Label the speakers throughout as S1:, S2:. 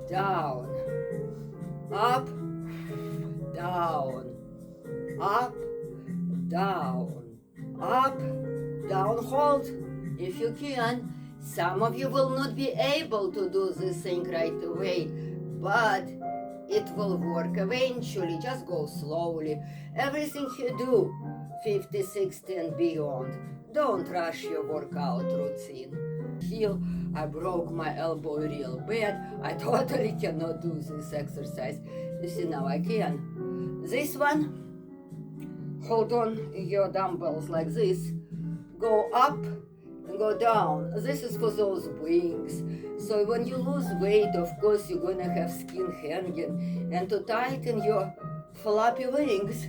S1: down, up, down, up, down, up, down, hold if you can. Some of you will not be able to do this thing right away, but it will work eventually. Just go slowly. Everything you do, 50, 60 and beyond. Don't rush your workout routine. Heel, I broke my elbow real bad. I totally cannot do this exercise. You see, now I can. This one, hold on your dumbbells like this. Go up and go down. This is for those wings. So when you lose weight, of course, you're gonna have skin hanging. And to tighten your floppy wings,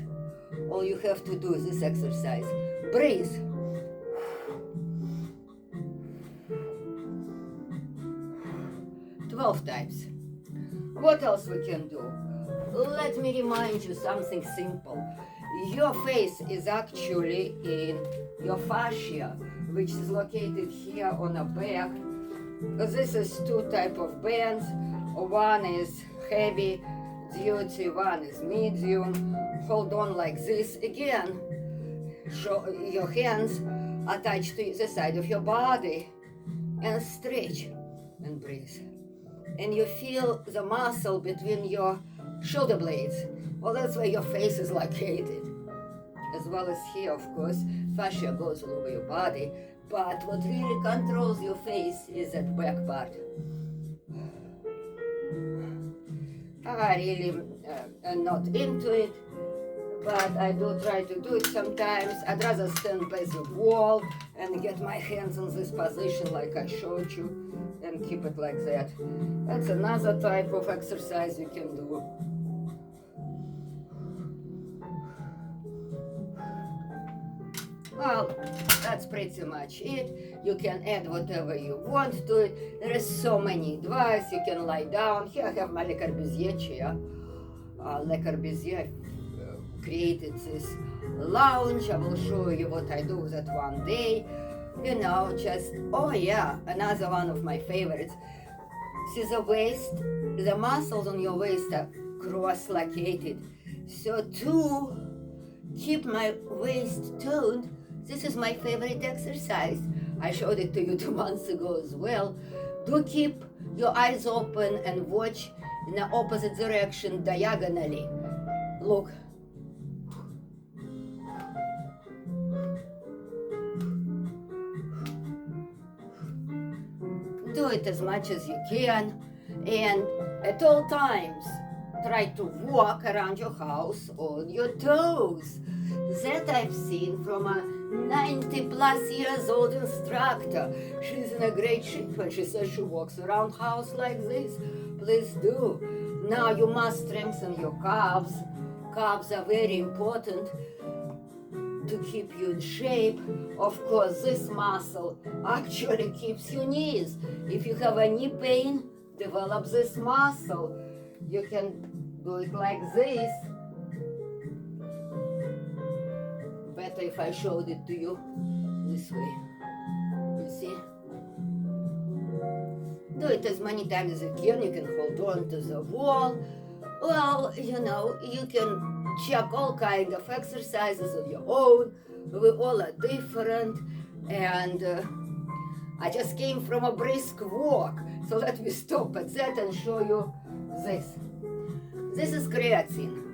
S1: all you have to do is this exercise. Breathe. Times. What else we can do? Let me remind you something simple. Your face is actually in your fascia, which is located here on the back. This is two types of bands. One is heavy duty, one is medium. Hold on like this. Again, show your hands attached to the side of your body and stretch and breathe. And you feel the muscle between your shoulder blades. Well, that's where your face is located. As well as here, of course, fascia goes all over your body. But what really controls your face is that back part. I really am not into it, but I do try to do it sometimes. I'd rather stand by the wall and get my hands in this position like I showed you and keep it like that. That's another type of exercise you can do. Well, that's pretty much it. You can add whatever you want to it. There is so many advice. You can lie down. Here I have my Le Corbusier chair. Le Corbusier created this lounge. I will show you what I do with it one day. You know, just, oh yeah, another one of my favorites. See the waist? The muscles on your waist are cross-located. So to keep my waist toned, this is my favorite exercise. I showed it to you 2 months ago as well. Do keep your eyes open and watch in the opposite direction diagonally. Look. Do it as much as you can, and at all times try to walk around your house on your toes. That I've seen from a 90+ years old instructor. She's in a great shape when she says she walks around house like this. Please do. Now you must strengthen your calves. Calves are very important to keep you in shape. Of course, this muscle actually keeps your knees. If you have a knee pain, develop this muscle. You can do it like this. Better if I showed it to you this way. You see? Do it as many times as you can. You can hold on to the wall. Well, you know, you can check all kinds of exercises on your own. We all are different. And I just came from a brisk walk. So let me stop at that and show you this. This is creatine.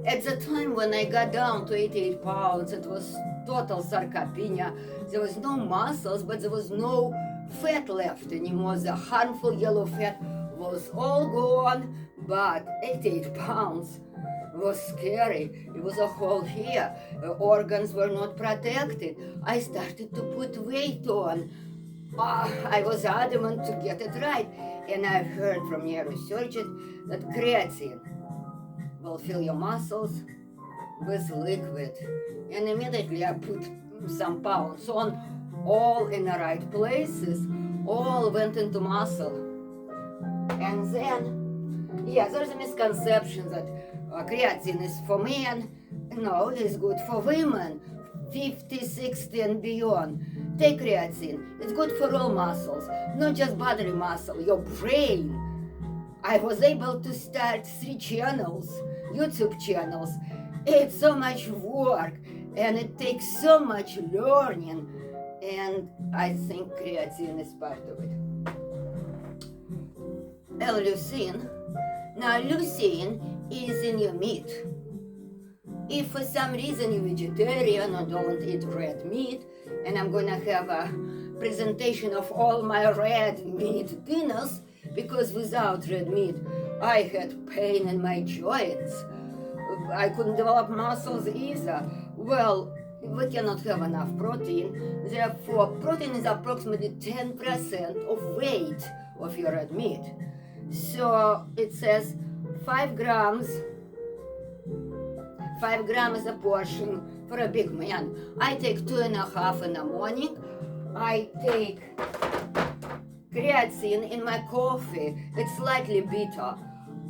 S1: At the time when I got down to 88 pounds, it was total sarcopenia. There was no muscles, but there was no fat left anymore. The harmful yellow fat was all gone, but 88 pounds was scary. It was a hole here. The organs were not protected. I started to put weight on. I was adamant to get it right. And I've heard from neurosurgeons that creatine will fill your muscles with liquid. And immediately I put some pounds on, all in the right places, all went into muscle. And then, yeah, there's a misconception that creatine is for men. No, it's good for women, 50, 60 and beyond. Take creatine. It's good for all muscles, not just body muscle, your brain. I was able to start 3 channels, YouTube channels. It's so much work and it takes so much learning, and I think creatine is part of it. L-Leucine. Now, leucine is in your meat. If for some reason you're vegetarian or don't eat red meat, and I'm gonna have a presentation of all my red meat dinners, because without red meat I had pain in my joints. I couldn't develop muscles either. Well, we cannot have enough protein. Therefore, protein is approximately 10% of weight of your red meat. So it says 5 grams a portion for a big man. I take 2.5 in the morning. I take creatine in my coffee. It's slightly bitter,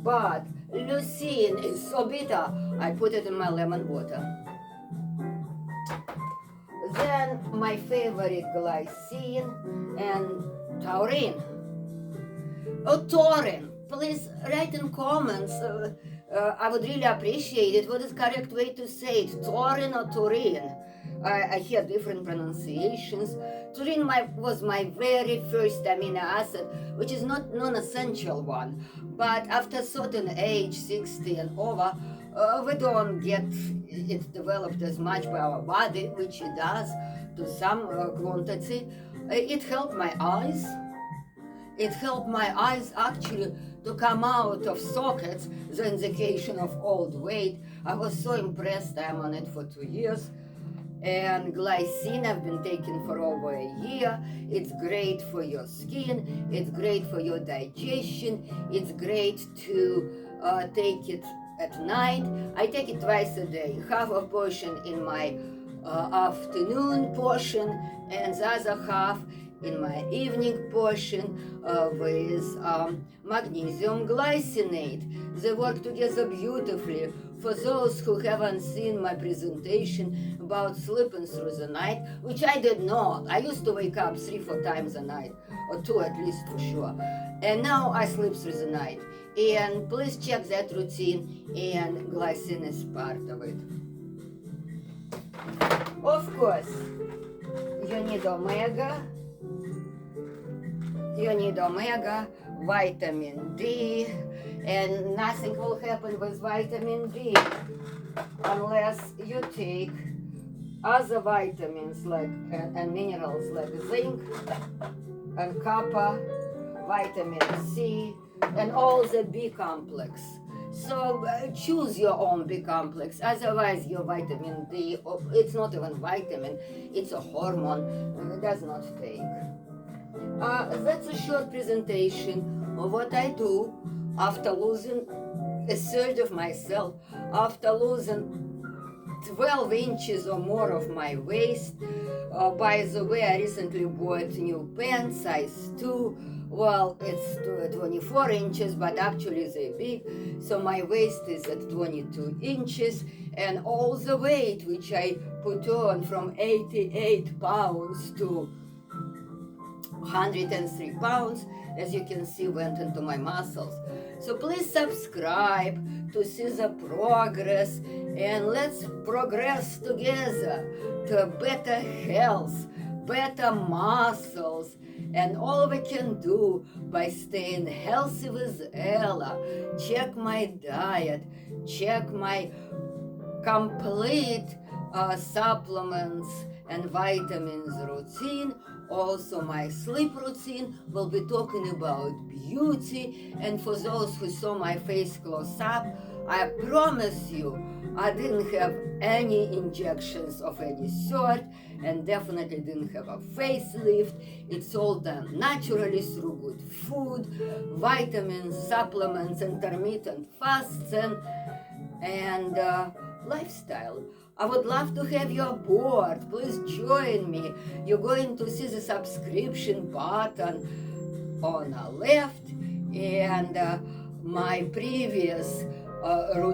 S1: but leucine is so bitter, I put it in my lemon water. Then my favorite, glycine and taurine. Oh, taurine, please write in comments. I would really appreciate it. What is the correct way to say it? Taurine or taurine? I hear different pronunciations. Taurine was my very first amino acid, which is not non-essential one. But after a certain age, 60 and over, we don't get it developed as much by our body, which it does to some quantity. It helped my eyes. It helped my eyes actually to come out of sockets, the indication of old weight. I was so impressed. I'm on it for 2 years. And glycine I've been taking for over a year. It's great for your skin. It's great for your digestion. It's great to take it at night. I take it twice a day. Half a portion in my afternoon portion and the other half in my evening portion with magnesium glycinate. They work together beautifully. For those who haven't seen my presentation about sleeping through the night, which I did not. I used to wake up 3-4 times a night, or 2 at least for sure. And now I sleep through the night. And please check that routine, and glycine is part of it. Of course, you need omega. You need omega, vitamin D, and nothing will happen with vitamin D unless you take other vitamins like and minerals like zinc and copper, vitamin C, and all the B complex. So choose your own B complex, otherwise your vitamin D, it's not even vitamin, it's a hormone, it does not take. That's a short presentation of what I do after losing a third of myself, after losing 12 inches or more of my waist. By the way, I recently bought new pants, size 2. Well, it's 24 inches, but actually they're big. So my waist is at 22 inches, and all the weight which I put on from 88 pounds to 103 pounds, as you can see, went into my muscles. So please subscribe to see the progress, and let's progress together to better health, better muscles, and all we can do by staying healthy with Ella. Check my diet, check my complete supplements and vitamins routine. Also my sleep routine. We'll be talking about beauty, and for those who saw my face close up, I promise you I didn't have any injections of any sort, and definitely didn't have a facelift. It's all done naturally through good food, vitamins, supplements, intermittent fasting, and lifestyle. I would love to have you aboard. Please join me. You're going to see the subscription button on the left, and my previous routine.